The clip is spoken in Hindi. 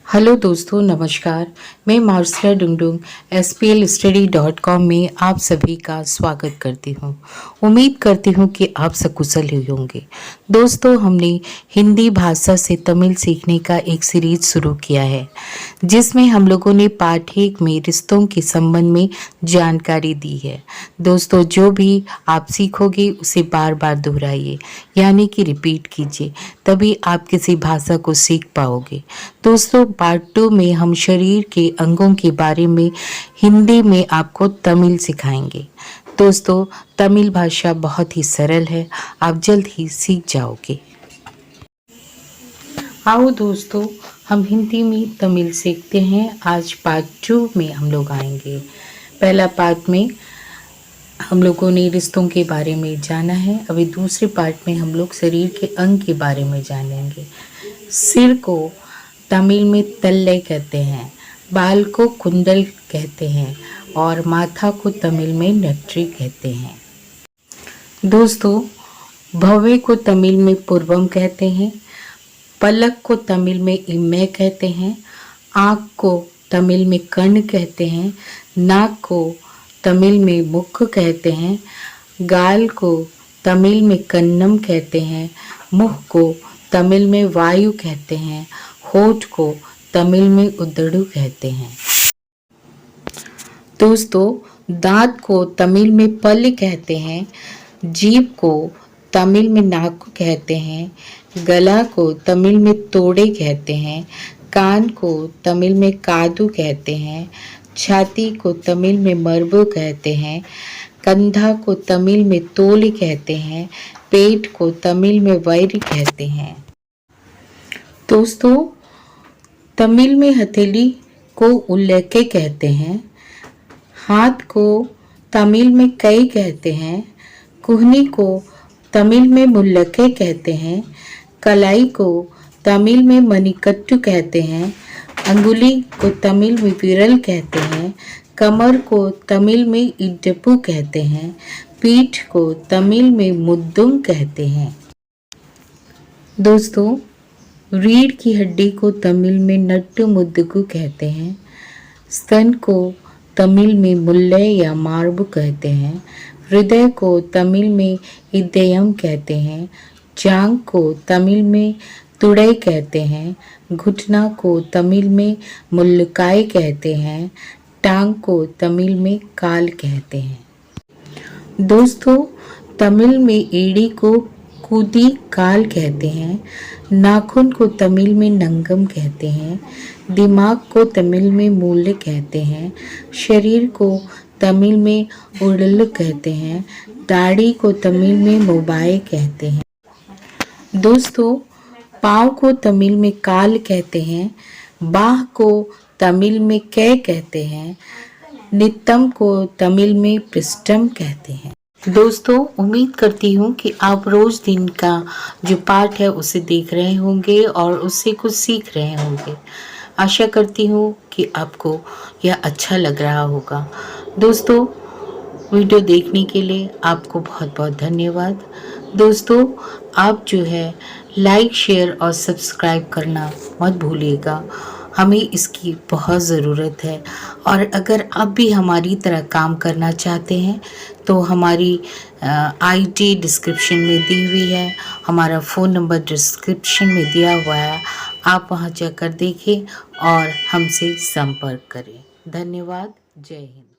हेलो दोस्तों, नमस्कार। मैं मार्सिया डुंगडुंग SPLstudy.com में आप सभी का स्वागत करती हूँ। उम्मीद करती हूँ कि आप सकुशल ही होंगे। दोस्तों, हमने हिंदी भाषा से तमिल सीखने का एक सीरीज शुरू किया है, जिसमें हम लोगों ने पाठ 1 में रिश्तों के संबंध में जानकारी दी है। दोस्तों, जो भी आप सीखोगे उसे बार बार दोहराइए, यानी कि रिपीट कीजिए, तभी आप किसी भाषा को सीख पाओगे। दोस्तों, पार्ट 2 में हम शरीर के अंगों के बारे में हिंदी में आपको तमिल सिखाएंगे। दोस्तों, तमिल भाषा बहुत ही सरल है, आप जल्द ही सीख जाओगे। आओ दोस्तों, हम हिंदी में तमिल सीखते हैं। आज पार्ट 2 में हम लोग आएंगे। पहला पार्ट में हम लोगों ने रिश्तों के बारे में जाना है। अभी दूसरे पार्ट में हम लोग शरीर के अंग के बारे में जानेंगे। सिर को तमिल में तल्ले कहते हैं, बाल को कुंडल कहते हैं और माथा को तमिल में नेट्री कहते हैं। दोस्तों, भवे को तमिल में पूर्वम कहते हैं, पलक को तमिल में इम्मे कहते हैं, आँख को तमिल में कर्ण कहते हैं, नाक को तमिल में मुख कहते हैं, गाल को तमिल में कन्नम कहते हैं, मुख को तमिल में वायु कहते हैं, होठ को तमिल में उदड़ू कहते हैं। दोस्तों, दांत को तमिल में पल्ल कहते हैं, जीभ को तमिल में नाक कहते हैं, गला को तमिल में तोड़े कहते हैं, कान को तमिल में कादू कहते हैं, छाती को तमिल में मरबो कहते हैं, कंधा को तमिल में तोल कहते हैं, पेट को तमिल में वैर कहते हैं। दोस्तों, तमिल में हथेली को उल्लेखे कहते हैं, हाथ को तमिल में कई कहते हैं, कुहनी को तमिल में मुल्लके कहते हैं, कलाई को तमिल में मणिकट्टू कहते हैं, अंगुली को तमिल में विरल कहते हैं, कमर को तमिल में इड्डपू कहते हैं, पीठ को तमिल में मुद्दुम कहते हैं। दोस्तों, रीढ़ की हड्डी को तमिल में नट्टू मुद्दुगु कहते हैं, स्तन को तमिल में मुल्ले या मार्बु कहते हैं, हृदय को तमिल में इदयम कहते हैं, जांघ को तमिल में तुड़ै कहते हैं, घुटना को तमिल में मुल्लुकाई कहते हैं, टांग को तमिल में काल कहते हैं। दोस्तों, तमिल में एड़ी को कूदी काल कहते हैं, नाखून को तमिल में नंगम कहते हैं, दिमाग को तमिल में मूल्य कहते हैं, शरीर को तमिल में उड़ल कहते हैं, दाढ़ी को तमिल में मोबाई कहते हैं। दोस्तों, पाँव को तमिल में काल कहते हैं, बाह को तमिल में कै कहते हैं, नित्तम को तमिल में पृष्ठम कहते हैं। दोस्तों, उम्मीद करती हूँ कि आप रोज दिन का जो पाठ है उसे देख रहे होंगे और उससे कुछ सीख रहे होंगे। आशा करती हूँ कि आपको यह अच्छा लग रहा होगा। दोस्तों, वीडियो देखने के लिए आपको बहुत बहुत धन्यवाद। दोस्तों, आप जो है लाइक, शेयर और सब्सक्राइब करना मत भूलिएगा, हमें इसकी बहुत ज़रूरत है। और अगर आप भी हमारी तरह काम करना चाहते हैं तो हमारी आईडी डिस्क्रिप्शन में दी हुई है, हमारा फ़ोन नंबर डिस्क्रिप्शन में दिया हुआ है, आप वहां जाकर देखें और हमसे संपर्क करें। धन्यवाद। जय हिंद।